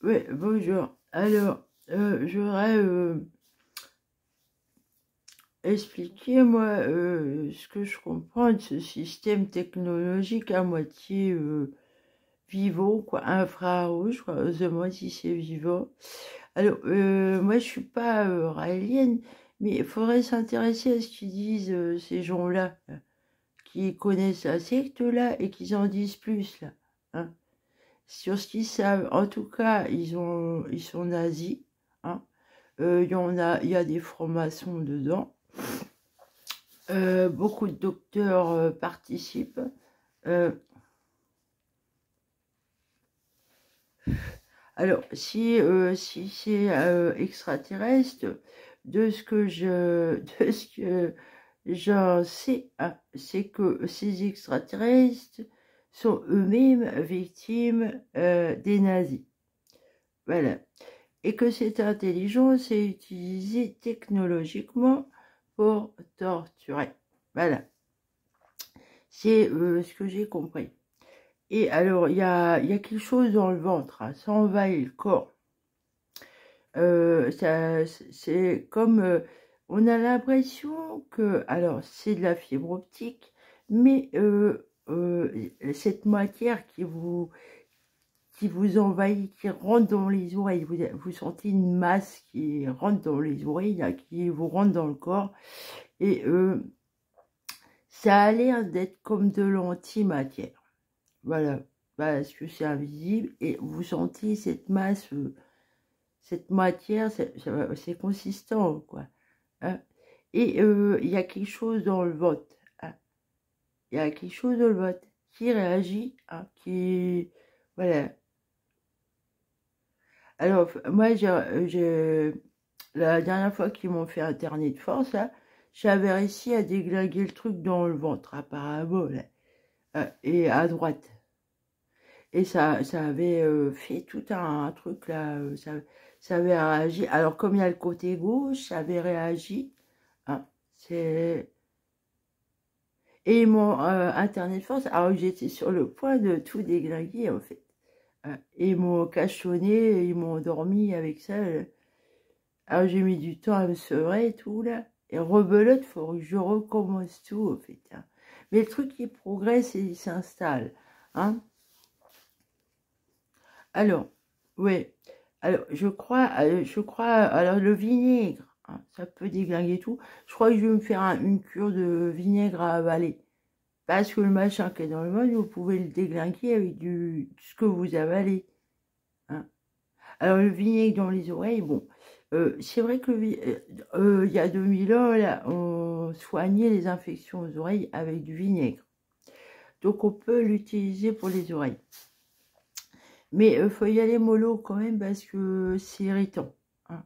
Oui, bonjour. Alors, j'aurais expliqué, moi, ce que je comprends de ce système technologique à moitié vivant, quoi, infrarouge, quoi, moi si c'est vivant. Alors, moi, je suis pas raélienne, mais il faudrait s'intéresser à ce qu'ils disent ces gens-là, qui connaissent la secte-là et qui en disent plus, là. Hein. Sur ce qu'ils savent, en tout cas, ils sont nazis. Hein. Il y a des francs-maçons dedans. Beaucoup de docteurs participent. Euh, alors, si c'est extraterrestre, de ce que j'en sais, hein, c'est que ces extraterrestres sont eux-mêmes victimes des nazis. Voilà. Et que cette intelligence est utilisée technologiquement pour torturer. Voilà, c'est ce que j'ai compris. Et alors, il y a quelque chose dans le ventre, hein, ça envahit le corps. C'est comme, on a l'impression que, alors, c'est de la fibre optique, mais cette matière qui vous envahit, qui rentre dans les oreilles. Vous sentez une masse qui rentre dans les oreilles, là, qui vous rentre dans le corps. Et ça a l'air d'être comme de l'antimatière. Voilà, parce que c'est invisible. Et vous sentez cette masse, cette matière, c'est consistant, quoi. Hein. Et il y a quelque chose dans le vote. Hein. Il y a quelque chose dans le vote qui réagit, hein, qui... Voilà. Alors, moi, la dernière fois qu'ils m'ont fait interner de force, là, j'avais réussi à déglinguer le truc dans le ventre, apparemment, là, et à droite. Et ça avait fait tout un truc, là, ça avait réagi. Alors, comme il y a le côté gauche, ça avait réagi. Hein, c'est... Et ils m'ont interné de force, alors que j'étais sur le point de tout déglinguer, en fait. Et ils m'ont cachoné, ils m'ont endormi avec ça. Alors j'ai mis du temps à me sevrer et tout là. Et rebelote, faut que je recommence tout en fait. Hein. Mais le truc il progresse et il s'installe. Hein. Alors, ouais. Alors je crois, alors le vinaigre, hein, ça peut déglinguer tout. Je crois que je vais me faire une cure de vinaigre à avaler. Parce que le machin qui est dans le monde, vous pouvez le déglinguer avec ce que vous avalez. Hein. Alors, le vinaigre dans les oreilles, bon, c'est vrai que il y a 2000 ans, là, on soignait les infections aux oreilles avec du vinaigre. Donc, on peut l'utiliser pour les oreilles. Mais il faut y aller mollo quand même parce que c'est irritant. Hein.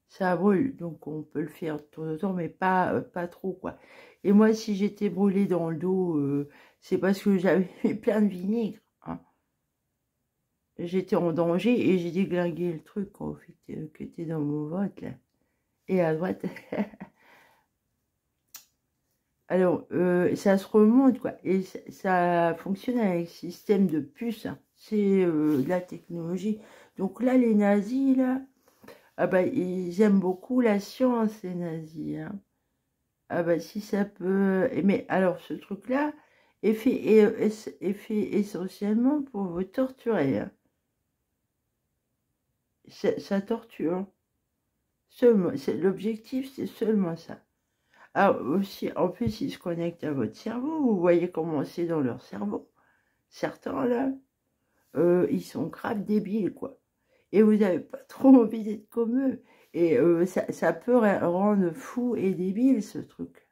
Ça brûle, donc on peut le faire de temps en temps, mais pas trop, quoi. Et moi, si j'étais brûlée dans le dos, c'est parce que j'avais mis plein de vinaigre. Hein. J'étais en danger et j'ai déglingué le truc en fait, qui était dans mon ventre là. Et à droite. Alors, ça se remonte quoi. Et ça fonctionne avec un système de puces. Hein. C'est de la technologie. Donc là, les nazis, là, ah bah, ils aiment beaucoup la science, les nazis. Hein. Ah bah, si ça peut... Mais alors, ce truc-là est fait essentiellement pour vous torturer. Hein. Ça torture. Seulement, l'objectif, c'est seulement ça. Alors aussi, en plus, ils se connectent à votre cerveau. Vous voyez comment c'est dans leur cerveau. Certains, là, ils sont grave débiles, quoi. Et vous n'avez pas trop envie d'être comme eux. Et ça peut rendre fou et débile, ce truc.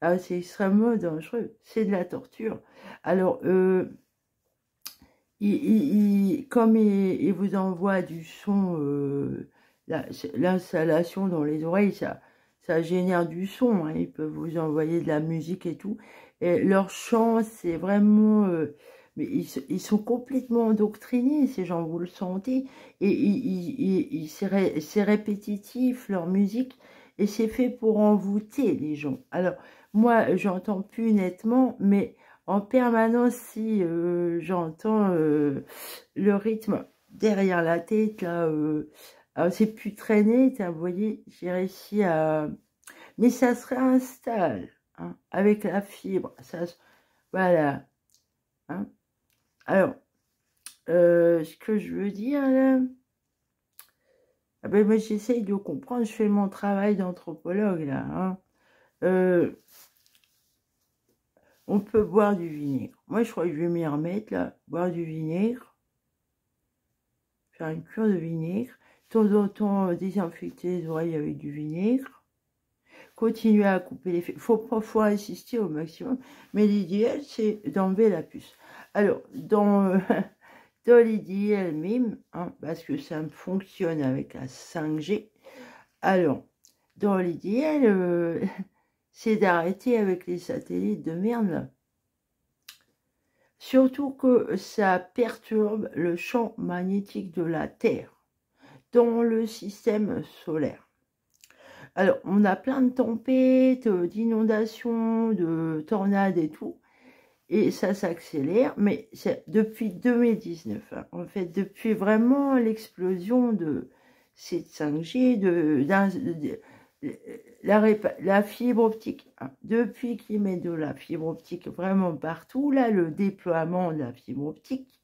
Ah, c'est extrêmement dangereux. C'est de la torture. Alors, comme il vous envoie du son, l'installation dans les oreilles, ça génère du son. Hein, ils peuvent vous envoyer de la musique et tout. Et leur chant, c'est vraiment... mais ils sont complètement endoctrinés, ces gens, vous le sentez. Et c'est répétitif, leur musique. Et c'est fait pour envoûter les gens. Alors, moi, j'entends plus nettement, mais... En permanence, si j'entends le rythme, derrière la tête, là, alors c'est plus traîné, vous voyez, j'ai réussi à... Mais ça se réinstalle, hein, avec la fibre, voilà, hein. Alors, ce que je veux dire, là, ah ben, moi j'essaye de comprendre, je fais mon travail d'anthropologue, là, hein. On peut boire du vinaigre. Moi, je crois que je vais m'y remettre, là, boire du vinaigre, faire une cure de vinaigre, de temps en temps désinfecter les oreilles avec du vinaigre, continuer à couper les fils. Faut insister au maximum, mais l'idéal, c'est d'enlever la puce. Alors, dans l'idéal même, hein, parce que ça fonctionne avec la 5G, alors, dans l'idéal, c'est d'arrêter avec les satellites de merde, là. Surtout que ça perturbe le champ magnétique de la Terre dans le système solaire. Alors, on a plein de tempêtes, d'inondations, de tornades et tout, et ça s'accélère, mais c'est depuis 2019, hein, en fait, depuis vraiment l'explosion de cette 5G, la fibre optique, hein. Depuis qu'ils mettent de la fibre optique vraiment partout, là, le déploiement de la fibre optique,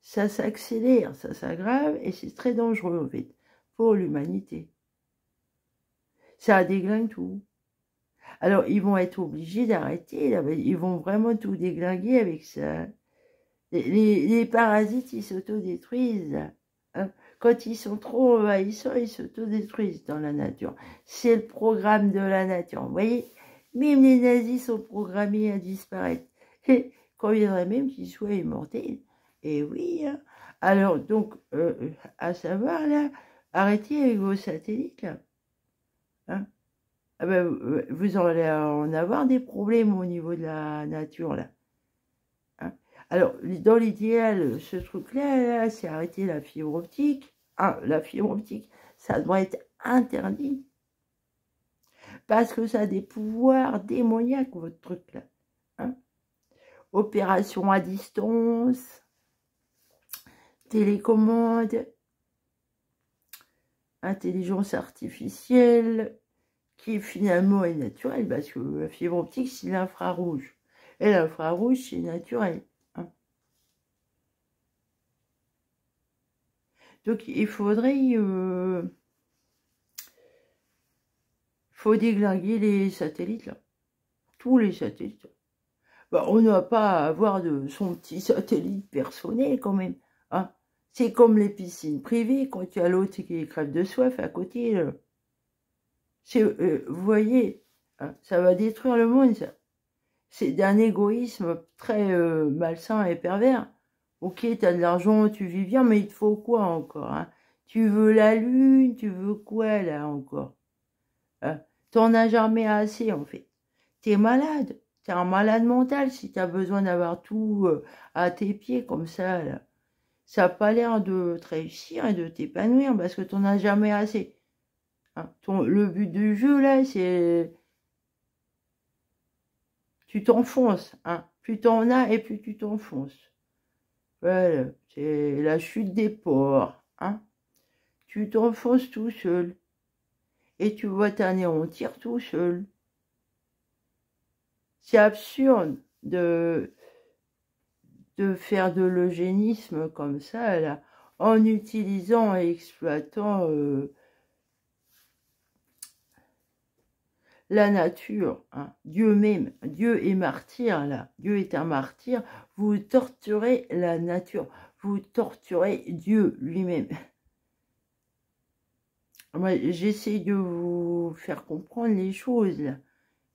ça s'accélère, ça s'aggrave, et c'est très dangereux, en fait, pour l'humanité. Ça déglingue tout. Alors, ils vont être obligés d'arrêter, là, ils vont vraiment tout déglinguer avec ça. Les parasites, ils s'autodétruisent, là, hein. Quand ils sont trop envahissants, ils s'autodétruisent dans la nature. C'est le programme de la nature. Vous voyez, même les nazis sont programmés à disparaître. Et quand il viendrait même qu'ils soient immortels. Et oui, hein. Alors, donc, à savoir, là, arrêtez avec vos satellites, là. Hein. Ah ben, vous allez en avoir des problèmes au niveau de la nature, là. Hein. Alors, dans l'idéal, ce truc-là, là, c'est arrêter la fibre optique. Ah, la fibre optique, ça doit être interdit. Parce que ça a des pouvoirs démoniaques, votre truc-là. Hein. Opération à distance, télécommande, intelligence artificielle, qui finalement est naturelle, parce que la fibre optique, c'est l'infrarouge. Et l'infrarouge, c'est naturel. Hein. Donc, il faudrait... faut déglinguer les satellites, là. Tous les satellites. Bah, on n'a pas à avoir de son petit satellite personnel, quand même. Hein. C'est comme les piscines privées, quand il y a l'autre qui crève de soif à côté. Vous voyez, hein, ça va détruire le monde, ça. C'est d'un égoïsme très malsain et pervers. Ok, t'as de l'argent, tu vis bien, mais il te faut quoi encore, hein? Tu veux la lune, tu veux quoi, là, encore? Hein? T'en as jamais assez, en fait. T'es malade. T'es un malade mental si t'as besoin d'avoir tout à tes pieds, comme ça, là. Ça n'a pas l'air de te réussir et de t'épanouir, parce que t'en as jamais assez. Hein? Le but du jeu, là, c'est... Tu t'enfonces, hein. Plus t'en as et plus tu t'enfonces. Voilà, c'est la chute des porcs, hein. Tu t'enfonces tout seul. Et tu vas t'anéantir tout seul. C'est absurde de faire de l'eugénisme comme ça, là, en utilisant et exploitant la nature, hein. Dieu même, Dieu est martyr, là. Dieu est un martyr. Vous torturez la nature. Vous torturez Dieu lui-même. Moi, j'essaie de vous faire comprendre les choses, là.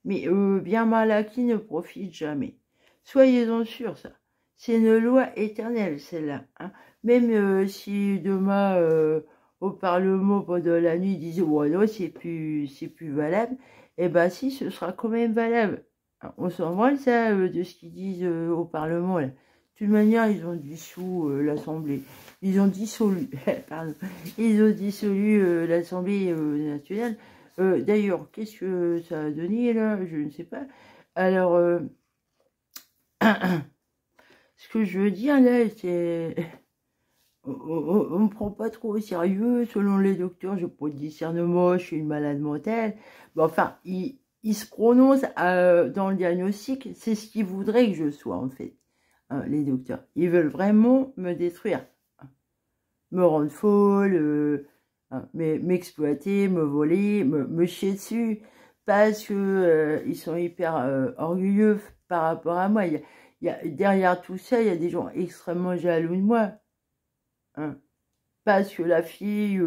Mais bien mal acquis ne profite jamais. Soyez-en sûrs, ça. C'est une loi éternelle, celle-là. Hein. Même si demain, au Parlement, pendant la nuit, ils disent « Ouais, non, c'est plus valable », eh bien, si, ce sera quand même valable. Hein, on s'en branle, ça, de ce qu'ils disent au Parlement, là. De toute manière, ils ont dissous l'Assemblée. Ils ont dissolu, pardon, ils ont dissolu l'Assemblée nationale. D'ailleurs, qu'est-ce que ça a donné, là? Je ne sais pas. Alors, ce que je veux dire, là, c'est... on me prend pas trop au sérieux. Selon les docteurs, j'ai pas de discernement, je suis une malade mentale. Mais enfin, ils se prononcent dans le diagnostic, c'est ce qu'ils voudraient que je sois, en fait, hein, les docteurs. Ils veulent vraiment me détruire, hein, me rendre folle, hein, m'exploiter, me voler, me chier dessus, parce que ils sont hyper orgueilleux par rapport à moi. Derrière tout ça, il y a des gens extrêmement jaloux de moi. Hein. Parce que la fille,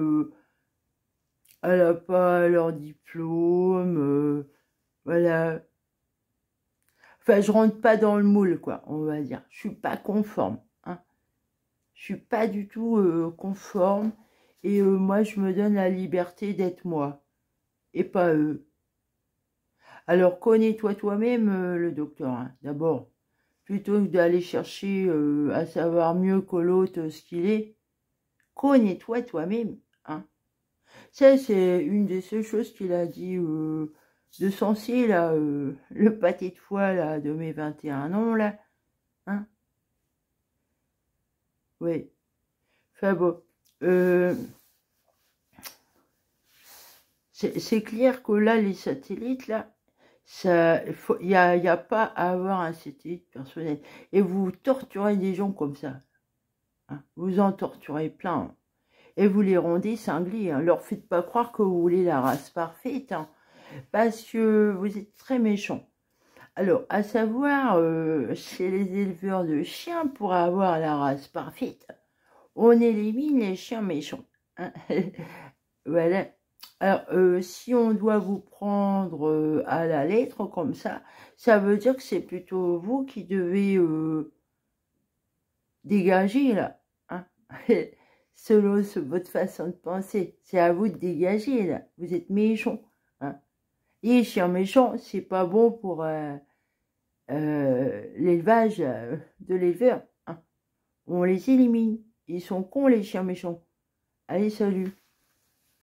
elle n'a pas leur diplôme, voilà. Enfin, je rentre pas dans le moule, quoi, on va dire. Je suis pas conforme, hein. Je suis pas du tout conforme. Et moi, je me donne la liberté d'être moi, et pas eux. Alors, connais-toi toi-même, le docteur, hein, d'abord. Plutôt que d'aller chercher à savoir mieux que l'autre ce qu'il est, connais-toi toi-même, hein. Ça, c'est une des seules choses qu'il a dit de Censier, là, le pâté de foie, là, de mes 21 ans, là, hein. Oui. Enfin bon. C'est clair que là, les satellites, là, il y a pas à avoir un satellite personnel. Et vous torturez des gens comme ça, hein. Vous en torturez plein, hein. Et vous les rendez cinglés, hein. Leur faites pas croire que vous voulez la race parfaite, hein, parce que vous êtes très méchants. Alors, à savoir, chez les éleveurs de chiens, pour avoir la race parfaite, on élimine les chiens méchants, hein. Voilà. Alors, si on doit vous prendre à la lettre comme ça veut dire que c'est plutôt vous qui devez dégager, là, hein. Selon votre façon de penser, c'est à vous de dégager, là. Vous êtes méchants, hein. Les chiens méchants, c'est pas bon pour l'élevage de l'éleveur, hein. On les élimine. Ils sont cons, les chiens méchants. Allez, salut.